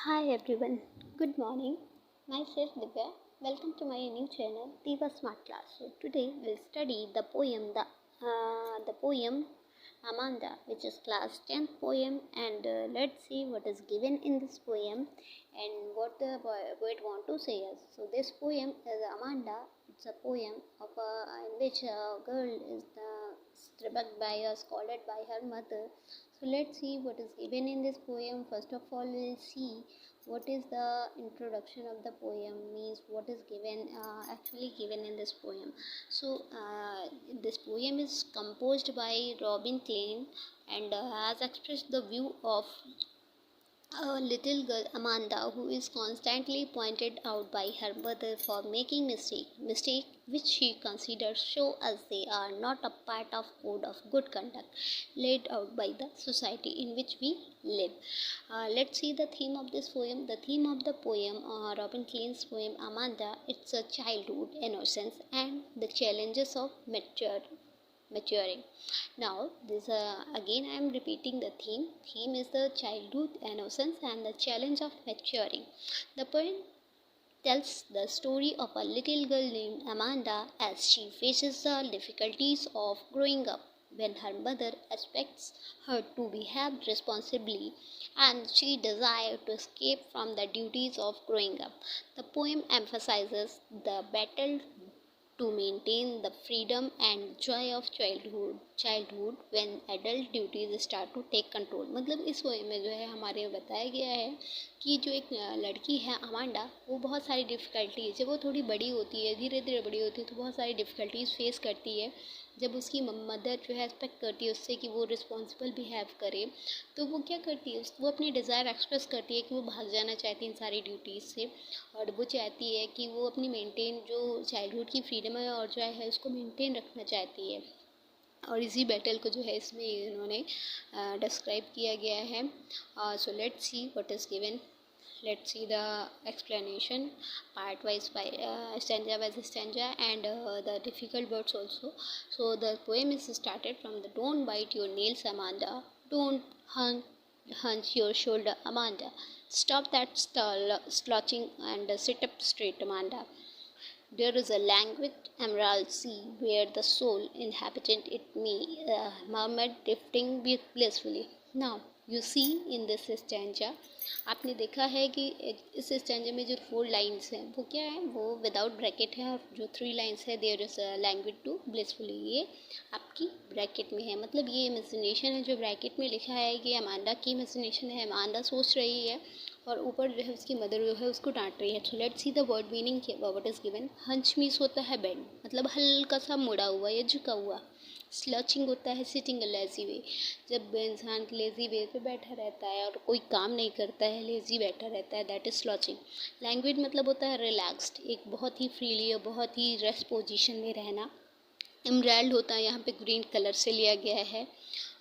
Hi everyone, good morning. Myself Divya. Welcome to my new channel, Diva Smart Class. So today we'll study the poem Amanda, which is class 10th poem, and let's see what is given in this poem and what the poet want to say us. So this poem is Amanda. It's a poem in which a girl is struck by or scolded by her mother. So let's see what is given in this poem. First of all, we'll see what is the introduction of the poem, means what is given actually given in this poem. So this poem is composed by Robin Klein and has expressed the view of a little girl, Amanda, who is constantly pointed out by her mother for making mistake which she considers show as they are not a part of code of good conduct laid out by the society in which we live. Let's see the theme of this poem. The theme of the poem, Robin Klein's poem Amanda, it's a childhood, innocence, and the challenges of maturing. Now this again I am repeating the theme is the childhood, innocence, and the challenge of maturing. The poem tells the story of a little girl named Amanda as she faces the difficulties of growing up when her mother expects her to behave responsibly and she desires to escape from the duties of growing up. The poem emphasizes the battle to maintain the freedom and joy of childhood when adult duties start to take control. मतलब इस poem में जो है हमारे बताया गया है कि जो एक लड़की है अमांडा, वो बहुत सारी डिफ़िकल्टीज जब वो थोड़ी बड़ी होती है, धीरे धीरे बड़ी होती है, तो बहुत सारी डिफ़िकल्टीज फेस करती है। जब उसकी मदर जो है एक्सपेक्ट करती है उससे कि वो रिस्पॉन्सिबल बिहेव करे, तो वो क्या करती है, वो अपनी डिज़ायर एक्सप्रेस करती है कि वो भाग जाना चाहती है इन सारी ड्यूटीज़ से, और वो चाहती है कि वो अपनी मेंटेन जो चाइल्डहुड की फ्रीडम है और जॉय है उसको मेंटेन रखना चाहती है। और इसी बैटल को जो है इसमें इन्होंने डिस्क्राइब किया गया है। सो let's see what is given. Let's see the explanation part wise by stanza by stanza and the difficult words also. So the poem is started from the don't bite your nails, Amanda. Don't hunch your shoulder, Amanda. Stop that slouching and sit up straight, Amanda. There is a languid emerald sea where the sole inhabitant it may murmured drifting blissfully. Now you see in this stanza, आपने देखा है कि इस stanza में जो 4 lines हैं वो क्या है, वो विदाउट ब्रैकेट है, और जो 3 लाइन्स है there is language to blissfully, ये आपकी ब्रैकेट में है। मतलब ये इमेजिनेशन है जो ब्रैकेट में लिखा है कि अमांडा की इमेजिनेशन है, अमांडा सोच रही है और ऊपर जो है उसकी मदर जो है उसको डांट रही है। सो let's see the word meaning what is given. Hunch means होता है बेंड, मतलब हल्का सा मुड़ा हुआ या झुका हुआ. स्लचिंग होता है सिटिंग अ लेज़ी वे, जब इंसान लेज़ी वे पे बैठा रहता है और कोई काम नहीं करता है, लेज़ी बैठा रहता है, दैट इज़ स्लचिंग. लैंग्वेज मतलब होता है रिलैक्स्ड, एक बहुत ही फ्रीली और बहुत ही रेस्ट पोजीशन में रहना. एमराल्ड होता है यहाँ पे ग्रीन कलर से लिया गया है.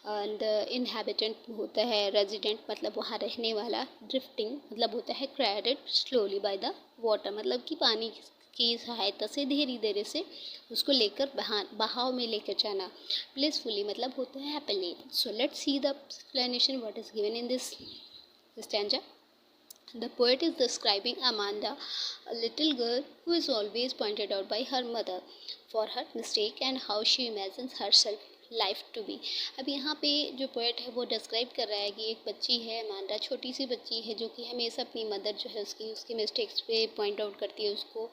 एंड इनहेबिटेंट होता है रेजिडेंट, मतलब वहाँ रहने वाला. ड्रिफ्टिंग मतलब होता है crowded slowly by the water, मतलब कि पानी की सहायता से धीरे धीरे से उसको लेकर बहाव में लेकर जाना. ब्लिसफुली मतलब होता है happily. So let's see the explanation what is given in this stanza. The poet is describing Amanda, a little girl who is always pointed out by her mother for her mistake and how she imagines herself life to be. अब यहाँ पे जो poet है वो describe कर रहा है कि एक बच्ची है अमांडा, छोटी सी बच्ची है जो कि हमेशा अपनी मदर जो है उसकी मिस्टेक्स पे पॉइंट आउट करती है उसको,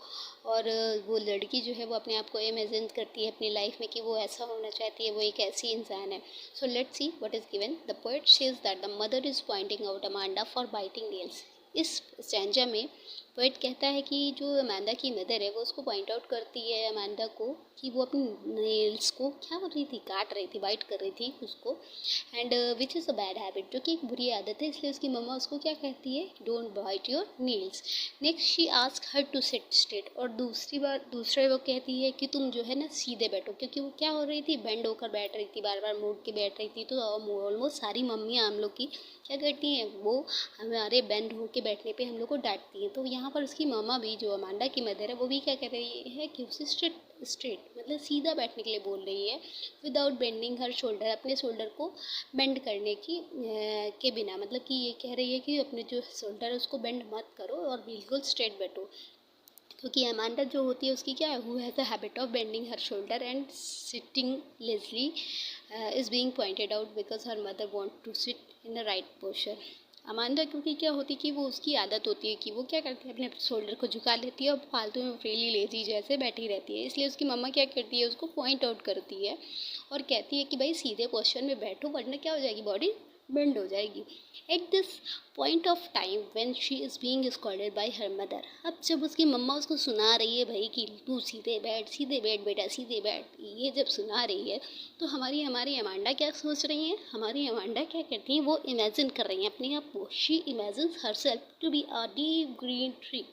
और वो लड़की जो है वो अपने आप को इमेजिन करती है अपनी लाइफ में कि वो ऐसा होना चाहती है, वो एक ऐसी इंसान है. सो let's see what is given. The poet says that the mother is pointing out Amanda for biting nails. इस स्टैंजा में पोएट कहता है कि जो अमांडा की मदर है वो उसको पॉइंट आउट करती है अमांडा को कि वो अपनी नेल्स को क्या कर रही थी, काट रही थी, बाइट कर रही थी उसको. And which is a bad habit, जो कि एक बुरी आदत है, इसलिए उसकी मम्मा उसको क्या कहती है, don't bite your nails. Next she ask her to sit straight, और दूसरे वो कहती है कि तुम जो है ना सीधे बैठो, क्योंकि वो क्या हो रही थी, बेंड होकर बैठ रही थी, बार बार मुड़ के बैठ रही थी. तो ऑलमोस्ट सारी मम्मियाँ हम लोग की क्या करती हैं, वो हमारे बेंड होकर बैठने पे हम लोग को डांटती हैं. तो यहाँ पर उसकी मम्मा भी जो अमांडा की मदर है वो भी क्या कह रही है कि उसे स्ट्रेट मतलब सीधा बैठने के लिए बोल रही है, विदाउट बेंडिंग हर शोल्डर, अपने शोल्डर को बेंड करने की के बिना, मतलब कि ये कह रही है कि अपने जो शोल्डर है उसको बेंड मत करो और बिल्कुल स्ट्रेट बैठो। क्योंकि अमांडा जो होती है उसकी क्या है, who has the habit of bending her shoulder and sitting lazily is being pointed out because her mother want to sit in the right posture. Amanda क्योंकि क्या होती है कि वो उसकी आदत होती है कि वो क्या करती है, अपने शोल्डर को झुका लेती है और फालतू में फ्रीली लेजी जैसे बैठी रहती है। इसलिए उसकी मम्मा क्या करती है, उसको पॉइंट आउट करती है और कहती है कि भाई सीधे पोस्चर में बैठो, वरना क्या हो जाएगी, बॉडी बेंड हो जाएगी। At this point of time when she is being scolded bye her mother, अब जब उसकी मम्मा उसको सुना रही है भाई कि तू सीधे बैठ बेटा सीधे बैठ, ये जब सुना रही है तो हमारी हमारी अमांडा क्या सोच रही हैं, हमारी अमांडा क्या करती हैं, वो इमेजिन कर रही हैं अपने आप को। She imagines herself to be a deep green tree.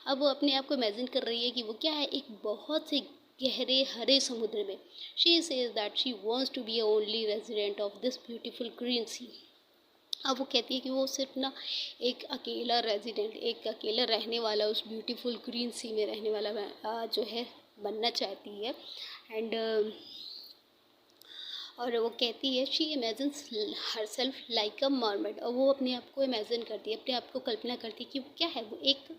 अब वो अपने आप को इमेजिन कर रही है कि वो क्या है, एक बहुत से गहरे हरे समुद्र में। She says that she wants to be only resident of this beautiful green sea. अब वो कहती है कि वो सिर्फ ना एक अकेला रेजिडेंट, एक अकेला रहने वाला उस ब्यूटीफुल ग्रीन सी में रहने वाला जो है बनना चाहती है। एंड और वो कहती है she imagines her self like a mermaid, और वो अपने आप को इमेजिन करती है, अपने आप को कल्पना करती है कि वो क्या है, वो एक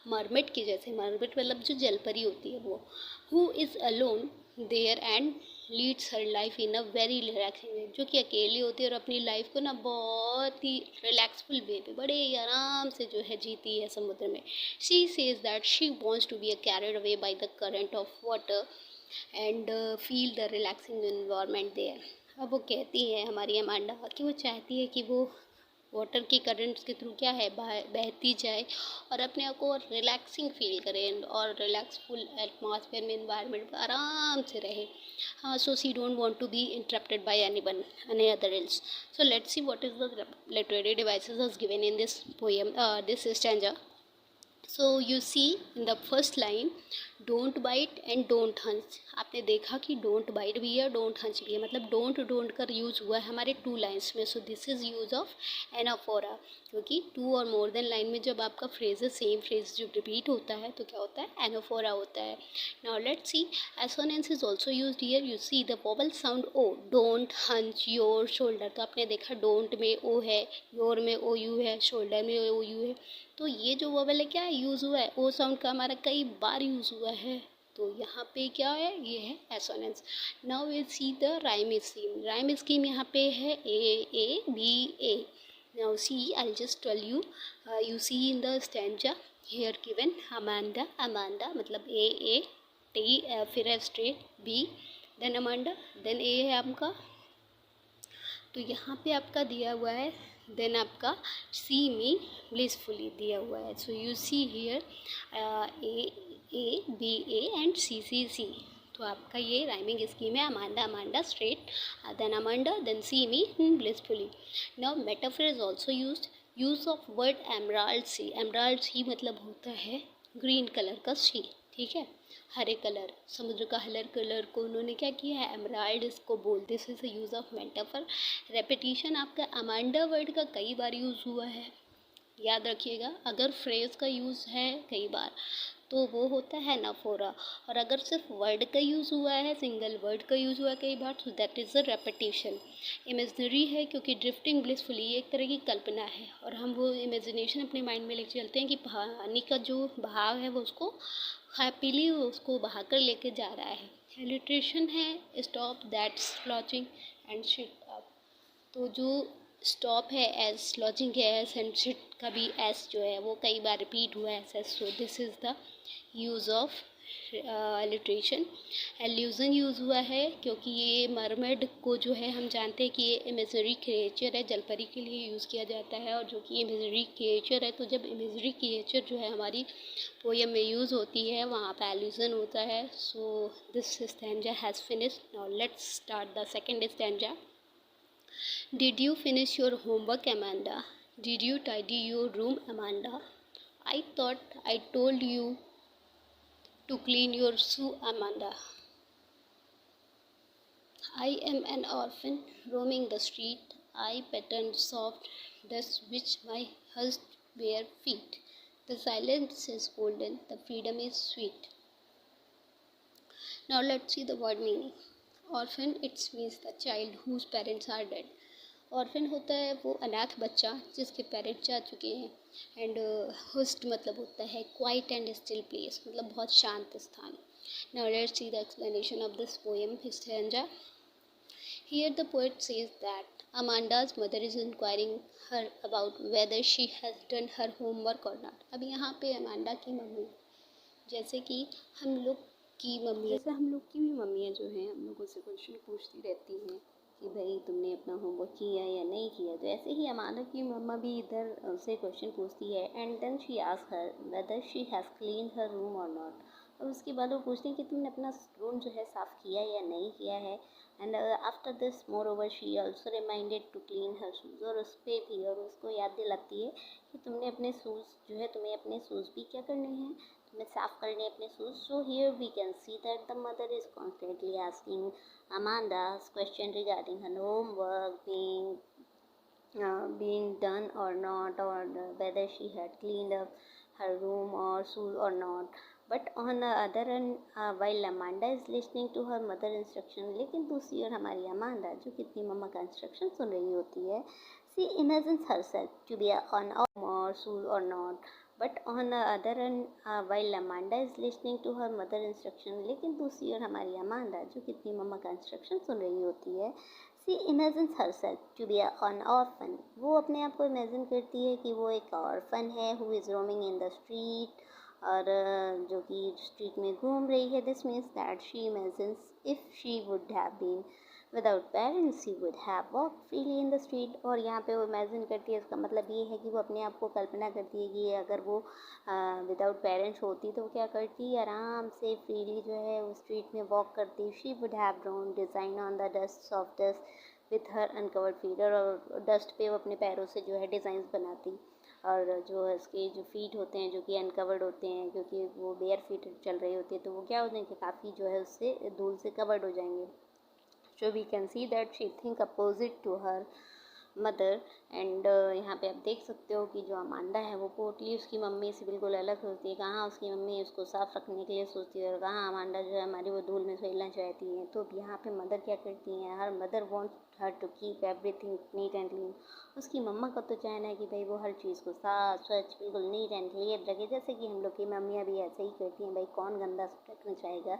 मरमेड के जैसे, मरमेड मतलब जो जलपरी होती है वो, who is alone there and leads her life in a very relaxing way, जो कि अकेली होती है और अपनी लाइफ को ना बहुत ही रिलैक्सफुल वे पे बड़े ही आराम से जो है जीती है समुद्र में। She says that she wants to be a carried away by the current of water and feel the relaxing environment there. अब वो कहती है हमारी अमांडा कि वो चाहती है कि वो वाटर के करंट्स के थ्रू क्या है, बहती जाए और अपने आप को रिलैक्सिंग फील करें और रिलैक्सफुल एटमॉस्फेयर में, इन्वायरमेंट में आराम से रहे। हाँ, so she don't want to be interrupted by anyone any other else. So let's see what is the literary devices is given in this poem, this stanza. So you see in the first line, don't bite and don't hunch. आपने देखा कि don't bite भी है, don't hunch भी है, मतलब don't का use हुआ है हमारे टू लाइन्स में। So this is use of anaphora, क्योंकि टू और मोर देन लाइन में जब आपका फ्रेज सेम फ्रेज जब रिपीट होता है तो क्या होता है, एनाफोरा होता है। Now let's see, assonance is also use here. You see the vowel sound O, don't hunch your shoulder, तो आपने देखा डोंट में ओ है, योर में ओ यू है, शोल्डर में ओ यू है। तो ये जो वोवेल है क्या यूज़ हुआ है, ओ साउंड का हमारा कई बार यूज़ हुआ है। तो यहाँ पे क्या है, ये है assonance. Now will see the rhyme scheme. Rhyme scheme यहाँ पे है A B A. Now see I just tell you, you see in the stanza here given Amanda, Amanda मतलब ए टी, फिर है straight B, then Amanda, then A है आपका, तो यहाँ पे आपका दिया हुआ है, देन आपका सी मी ब्लिसफुली दिया हुआ है। So you see here A B A and C. तो आपका ये राइमिंग स्कीम है, Amanda Amanda straight, then Amanda, then see me blissfully. Now metaphor is also use of word emerald sea. Emerald sea मतलब होता है green colour का सी, ठीक है, हरे कलर, समुद्र का हरे कलर को उन्होंने क्या किया है, एमराल्ड इसको बोलते। This is use of metaphor. Repetition आपका अमांडा वर्ड का कई बार यूज़ हुआ है, याद रखिएगा। अगर फ्रेज का यूज़ है कई बार तो वो होता है नाफोरा, और अगर सिर्फ वर्ड का यूज़ हुआ है, सिंगल वर्ड का यूज़ हुआ है कई बार, तो that is a repetition. Imaginary है क्योंकि ड्रिफ्टिंग ब्लिसफुली एक तरह की कल्पना है, और हम वो इमेजिनेशन अपने माइंड में लेके चलते हैं कि पानी का जो बहाव है वो उसको हैप्पीली उसको बहा कर लेके जा रहा है। एलिट्रेशन है stop that slouching and sit up, तो जो स्टॉप है एज, स्लॉचिंग है एस, एंड शिट का भी एस जो है वो कई बार रिपीट हुआ है S. So this is the use of alliteration. Allusion use हुआ है क्योंकि ये मरमेड को जो है हम जानते हैं कि ये इमेजरी क्रिएचर है, जलपरी के लिए यूज़ किया जाता है, और जो कि इमेजरी क्रिएचर है, तो जब इमेजरी क्रिएचर जो है हमारी पोएम में यूज़ होती है वहाँ पे एल्यूजन होता है। So this stanza has finished. Now let's start the second stanza. Did you finish your homework, Amanda? Did you tidy your room, Amanda? I thought I told you to clean your shoe, Amanda. I am an orphan roaming the street. I patterned soft dust which my hushed bare feet. The silence is golden, the freedom is sweet. Now let's see the word meaning. Orphan, it means the child whose parents are dead. Orphan होता है वो अनाथ बच्चा जिसके parents जा चुके हैं. And host मतलब होता है क्वाइट एंड स्टिल प्लेस, मतलब बहुत शांत स्थान. Now let's see the explanation of this poem this stanza. Here the poet says that Amanda's mother is inquiring her about whether she has done her homework or not. अब यहाँ पे Amanda की mummy, जैसे कि हम लोग की मम्मी, जैसे हम लोग की भी मम्मियाँ जो हैं हम लोगों से क्वेश्चन पूछती रहती हैं कि भाई तुमने अपना होमवर्क किया या नहीं किया, तो ऐसे ही अमांडा की मम्मा भी इधर उससे क्वेश्चन पूछती है. And then she ask her whether she has clean her room और नॉट. और उसके बाद वो पूछती है कि तुमने अपना रूम जो है साफ़ किया या नहीं किया है. And after this moreover she also reminded to clean her shoes. और उस पर भी और उसको याद दिलाती है कि तुमने अपने शूज़ जो है तुम्हें अपने शूज़ भी क्या करने हैं, तुम्हें साफ़ करने अपने shoes. So here we can see that the mother is constantly asking Amanda's question regarding her homework being done or not, or whether she had cleaned up her room or shoes or not. But on the other hand, while Amanda is listening to her mother instruction, लेकिन दूसरी ओर हमारी Amanda जो कितनी मम्मा का instruction सुन रही होती है, she imagines herself to be on or shoes or not. But on the other end while Amanda is listening to her mother instruction, लेकिन दूसरी ओर हमारी अमांडा जो कितनी मम्मा का इंस्ट्रक्शन सुन रही होती है, she imagines herself to be an orphan. वो अपने आप को इमेजिन करती है कि वो एक ऑर्फन है who is roaming in the street, और जो कि स्ट्रीट में घूम रही है. This means that she imagines if she would have been without parents he would have walk freely in the street. और यहाँ पे वो इमेजिन करती है, इसका मतलब ये है कि वो अपने आप को कल्पना करती है कि अगर वो विदाउट पेरेंट्स होती तो क्या करती, आराम से फ्रीली जो है वो स्ट्रीट में वॉक करती. She would have drawn design on the dust of dust with her uncovered feet. और डस्ट पे वो अपने पैरों से जो है डिज़ाइंस बनाती. और जो इसके जो फीट होते हैं जो कि अनकवर्ड होते हैं, क्योंकि वो बेयर फीट चल रही होती है, तो वो क्या हो जाएंगे, काफ़ी जो है उससे धूल से कवर्ड हो जाएंगे. So we can see that she think opposite to her mother. And यहाँ पे आप देख सकते हो कि जो अमांडा है वो टोटली उसकी मम्मी से बिल्कुल अलग होती है. कहाँ उसकी मम्मी उसको साफ़ रखने के लिए सोचती है और कहाँ अमांडा जो है हमारी वो धूल में खेलना चाहती है. तो यहाँ पे मदर क्या करती हैं, her mother want her to keep everything neat and clean. उसकी मम्मा का तो चाहना है कि भाई वो हर चीज़ को साफ स्वच्छ बिल्कुल नीट एंड क्लियर रखे, जैसे कि हम लोग की मम्मियाँ भी ऐसे ही करती हैं, भाई कौन गंदा रखना चाहेगा.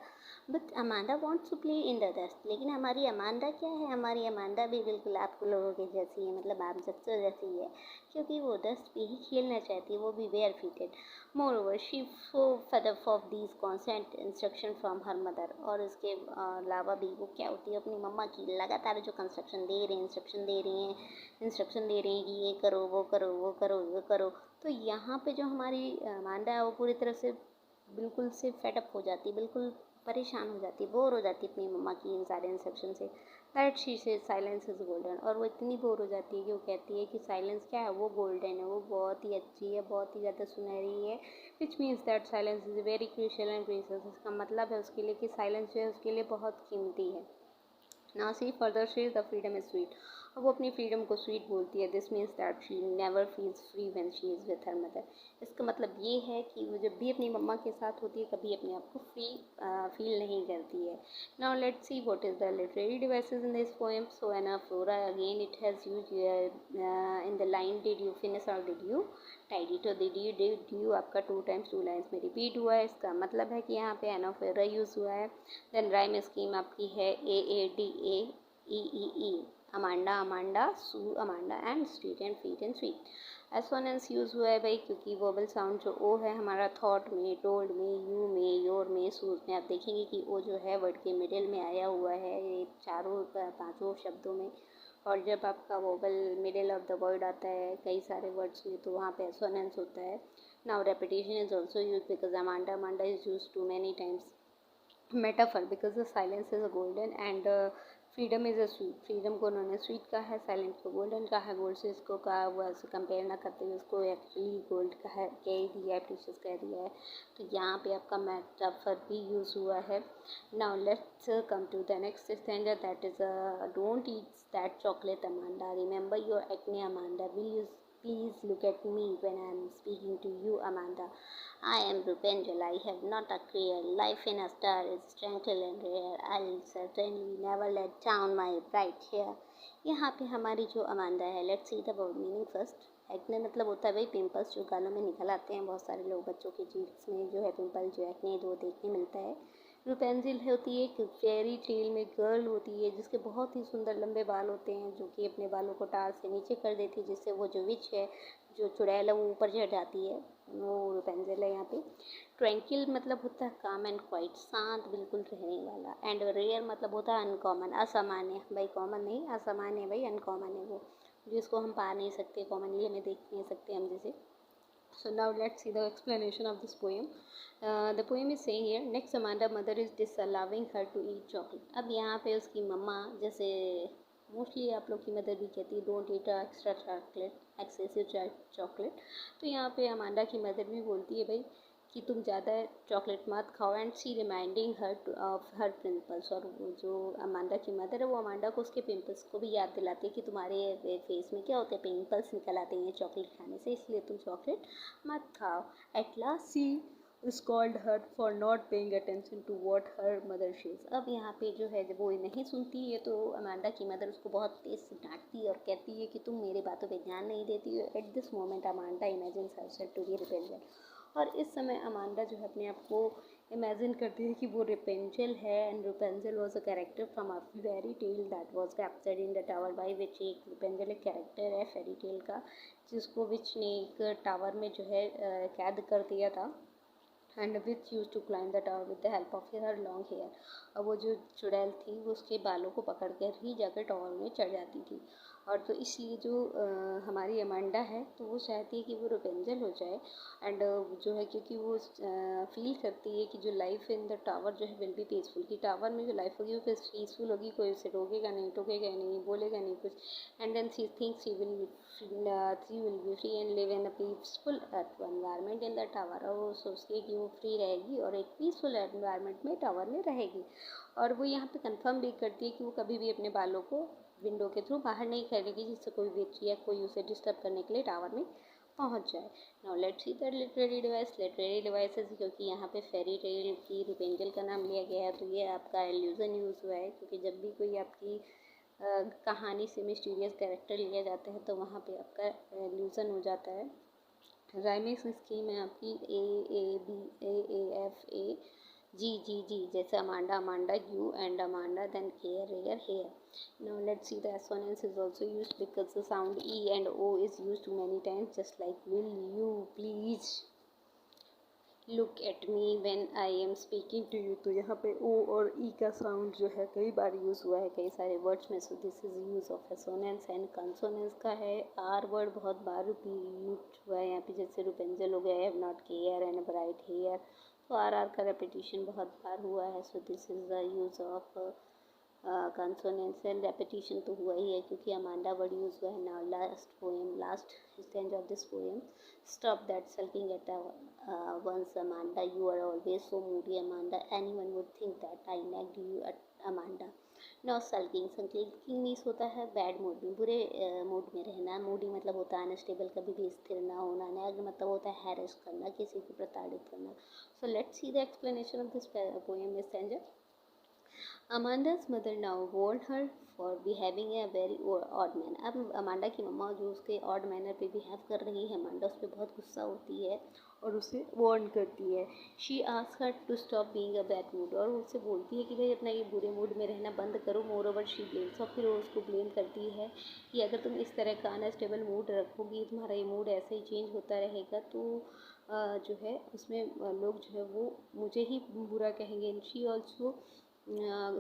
But Amanda wants to play in the dust. लेकिन हमारी अमांडा क्या है, हमारी अमांडा भी बिल्कुल आप लोगों के जैसी है, मतलब आप सबसे जैसी है, क्योंकि वो डस्ट पे ही खेलना चाहती है, वो भी bare footed. Moreover she so fed up of these constant instruction from her mother. और इसके अलावा भी वो क्या होती है, अपनी मम्मा की लगातार जो इंस्ट्रक्शन दे रही हैं कि ये करो वो करो वो करो वो करो. तो यहाँ पे जो हमारी अमांडा है वो पूरी तरह से बिल्कुल से फेडअप हो जाती है, बिल्कुल परेशान हो जाती है, बोर हो जाती है अपनी मम्मा की इन सारे इंस्ट्रक्शन से. दैट शी से साइलेंस इज़ गोल्डन. और वो इतनी बोर हो जाती है कि वो कहती है कि साइलेंस क्या है, वो गोल्डन है, वो बहुत ही अच्छी है, बहुत ही ज़्यादा सुनहरी है. Which means that silence is very crucial and precious. इसका मतलब है उसके लिए कि साइलेंस जो है उसके लिए बहुत कीमती है. Now see further she the freedom is sweet. और वो अपनी फ्रीडम को स्वीट बोलती है. This means that she never feels free when she is with her mother. इसका मतलब ये है कि वो जब भी अपनी मम्मा के साथ होती है कभी अपने आप को फ्री फील नहीं करती है. Now let's see what is the literary devices in this poem. So anaphora again it has use in the line did you finish और डिड यू टाइडी. तो डिड यू आपका 2 टाइम्स 2 लाइन्स में repeat हुआ है. इसका मतलब है कि यहाँ पे एनाफोरा यूज़ हुआ है. देन राइम स्कीम आपकी है AADAEEE. Amanda Amanda shoe Amanda and street and feet and sweet. Assonance use हुआ है भाई, क्योंकि वोबल साउंड जो ओ है हमारा थॉट में, टोल्ड में, यू में, योर में, सूज में. आप देखेंगे कि ओ जो है वर्ड के मिडिल में आया हुआ है ये चारों पांचों शब्दों में. और जब आपका wobble middle of the word आता है कई सारे वर्ड्स में तो वहाँ पे एसोनेंस होता है. Now repetition is also use because Amanda is use too many times. metaphor because the silence is a golden and freedom is a sweet. freedom को उन्होंने sweet कहा है, silence को golden कहा है. गोल्ड से इसको कहा हुआ ऐसे कंपेयर ना करते हुए उसको एक्चुअली गोल्ड कह दिया है, प्रीशियस कह दिया है. तो यहाँ पे आपका metaphor भी यूज़ हुआ है. Now let's come to the next standard that is don't eat that chocolate Amanda. Remember your acne Amanda. Please look at me when I am speaking to you, Amanda. I am Rupenjal. I have not a career. Life in a star is tranquil and rare. I'll certainly never let down my bright hair. यहाँ पे हमारी जो Amanda है, let's see the word meaning first. Acne मतलब होता है भाई pimples जो गालों में निकल आते हैं। बहुत सारे लोग बच्चों के चीक्स में जो है पिंपल जो एक्ने वो देखने मिलता है। रूपेंजिल होती है एक फेरी टेल में गर्ल होती है जिसके बहुत ही सुंदर लंबे बाल होते हैं जो कि अपने बालों को टाल से नीचे कर देती है, जिससे वो जो विच है, जो चुड़ैल है, वो ऊपर चढ़ जाती है। वो रूपेंजिल है यहाँ पे। ट्रैंकिल मतलब होता है काम एंड क्वाइट, शांत बिल्कुल रहने वाला। एंड रेयर मतलब होता है अनकॉमन, असामान्य। भाई कॉमन नहीं, असामान्य भाई, अनकॉमन है वो जिसको हम पा नहीं सकते, कॉमनली हमें देख नहीं सकते हम जैसे। So now let's see the explanation of this poem. The poem is saying here, next Amanda mother is disallowing her to eat chocolate. अब यहाँ पे उसकी मम्मा, जैसे मोस्टली आप लोग की मदर भी कहती है don't eat extra chocolate, excessive chocolate, तो यहाँ पे अमांडा की मदर भी बोलती है भाई कि तुम ज़्यादा चॉकलेट मत खाओ। And she reminding her of her pimples, और वो जो अमांडा की मदर है वो अमांडा को उसके पिंपल्स को भी याद दिलाती है कि तुम्हारे फेस में क्या होते हैं, पिंपल्स निकल आते हैं चॉकलेट खाने से, इसलिए तुम चॉकलेट मत खाओ। At last she scold her for not paying attention to what her mother says. अब यहाँ पे जो है जब वो नहीं सुनती है तो अमांडा की मदर उसको बहुत तेज से डांटती है और कहती है कि तुम मेरी बातों पे ध्यान नहीं देती हो। At this moment Amanda imagines herself to be Rapunzel, और इस समय अमांडा जो है अपने आप को इमेजिन करती है कि वो रिपेंजल है। And Rapunzel was a character from a fairy tale that was captured in the tower by witch. एक रिपेंजल एक कैरेक्टर है फेरी टेल का जिसको विच ने एक टावर में जो है कैद कर दिया था। And witch use to climb the tower with the help of her long hair. अब वो जो चुड़ैल थी वो उसके बालों को पकड़ कर ही जाकर टावर में चढ़ जाती थी। और तो इसलिए जो हमारी अमांडा है तो वो चाहती है कि वो रिपेंजल हो जाए। एंड जो है क्योंकि वो फील करती है कि जो लाइफ इन द टावर जो है विल बी पीसफुल, कि टावर में जो लाइफ होगी वो पीसफुल होगी, कोई उसे रोकेगा नहीं, टोकेगा नहीं, बोलेगा नहीं कुछ। And then she thinks she will be free and live in a peaceful environment in the tower. और वो सोचती है कि वो फ्री रहेगी और एक पीसफुल एनवायरनमेंट में टावर में रहेगी। और वो यहाँ पे कंफर्म भी करती है कि वो कभी भी अपने बालों को विंडो के थ्रू बाहर नहीं करेगी जिससे कोई व्यक्ति या कोई उसे डिस्टर्ब करने के लिए टावर में पहुंच जाए। Now let's see the literary device. Literary devices, क्योंकि यहाँ पे फेरी टेल की रिपेंजल का नाम लिया गया है तो ये आपका एल्यूजन यूज़ हुआ है, क्योंकि जब भी कोई आपकी कहानी से मिस्टीरियस कैरेक्टर लिया जाता है तो वहाँ पे आपका एल्यूजन हो जाता है। राइमिंग स्कीम है आपकी A A B A A F A G जैसे Amanda Amanda you and Amanda then hair rare hair. Now let's see the assonance is also used because the sound E and O is used many times, just like will you please look at me when I am speaking to you. तो यहाँ पे O और E का sound जो है कई बार use हुआ है कई सारे वर्ड्स में. So this is use of assonance. And consonance का है आर वर्ड बहुत बार यूज हुआ है यहाँ पे, जैसे रुपेंजल हो गया, have not care and bright hair. तो आर का रेपिटेशन बहुत बार हुआ है. So this is the use of consonance. And repetition तो हुआ ही है क्योंकि अमांडा वर्ड यूज़ हुआ है. Now last poem, last Strange of this poem. Stop that sulking at once, Amanda. You are always so moody, Amanda. Anyone would think that I nagged you at Amanda. Now sulking. sulking means होता है bad mood में, बुरे mood में रहना. Moody मतलब होता है unstable, कभी भी स्थिर ना होना. नैग मतलब होता है हैरेस करना, किसी को प्रताड़ित करना. सो let's see the explanation of this poem stanza. Amanda's mother now warned her for behaving a very odd manner. अब अमांडा की मम्मा जो उसके ऑड मैनर पे बिहेव कर रही है, अमांडा उस पर बहुत गुस्सा होती है और उसे वार्न करती है. She ask her to stop being a bad mood, और उससे बोलती है कि भाई अपना ये बुरे मूड में रहना बंद करो. मोर ओवर शी ब्लेम्स, और फिर वो उसको ब्लेम करती है कि अगर तुम इस तरह का अनस्टेबल मूड रखोगी, तुम्हारा ये मूड ऐसे ही चेंज होता रहेगा तो जो है उसमें लोग जो है वो मुझे ही बुरा कहेंगे. And she also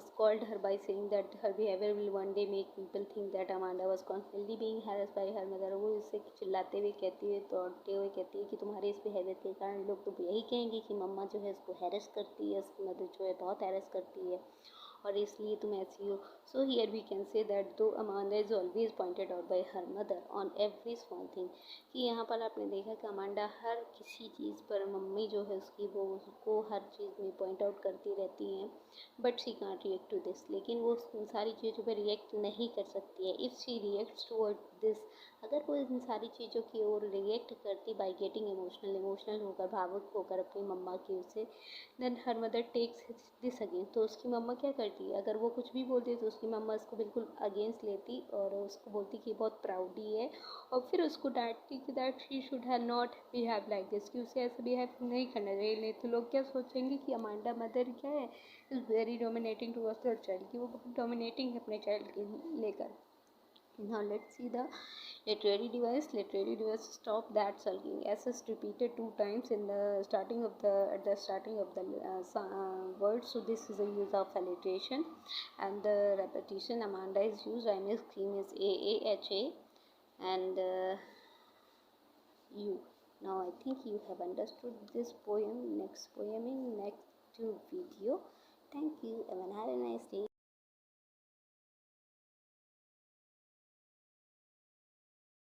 scolded her by saying that her behavior will one day make people think that Amanda was constantly being harassed by her mother. वो इससे चिल्लाते हुए कहती है, दौड़ते हुए कहती है कि तुम्हारे इस बिहेवियर के कारण लोग तो यही कहेंगे कि मम्मा जो है उसको हैरेस करती है, उसकी मदर जो है बहुत हैरेस करती है और इसलिए तुम ऐसी हो. So here we can say that though Amanda is always pointed out by her mother on every small thing, कि यहाँ पर आपने देखा कि अमांडा हर किसी चीज़ पर मम्मी जो है उसकी वो उसको हर चीज़ में पॉइंट आउट करती रहती हैं. But she can't react to this, लेकिन वो उन सारी चीज़ों पर रिएक्ट नहीं कर सकती है. If she reacts to this, अगर वो इन सारी चीज़ों की ओर रिएक्ट करती बाय गेटिंग इमोशनल होकर, भावुक होकर अपनी मम्मा की उसे, then her mother takes this against, तो उसकी मम्मा क्या करती है, अगर वो कुछ भी बोलती है तो उसकी मम्मा उसको बिल्कुल अगेंस्ट लेती और उसको बोलती कि बहुत प्राउडी है, और फिर उसको डांटती कि that she should have not behave like this, कि उसे ऐसे बिहेव नहीं करना चाहिए। नहीं तो लोग क्या सोचेंगे कि अमांडा मदर क्या है, is very dominating towards their child, कि वो बहुत डोमिनेटिंग है अपने चाइल्ड के लेकर। Now let's see the literary device. Literary device, stop that sulking. S is repeated 2 times in the starting of the at the starting of the word. So this is a use of alliteration, and the repetition. Amanda is used. Rhyme is cream is AAHA, and you. Now I think you have understood this poem. Next poem in next video. Thank you and have a nice day.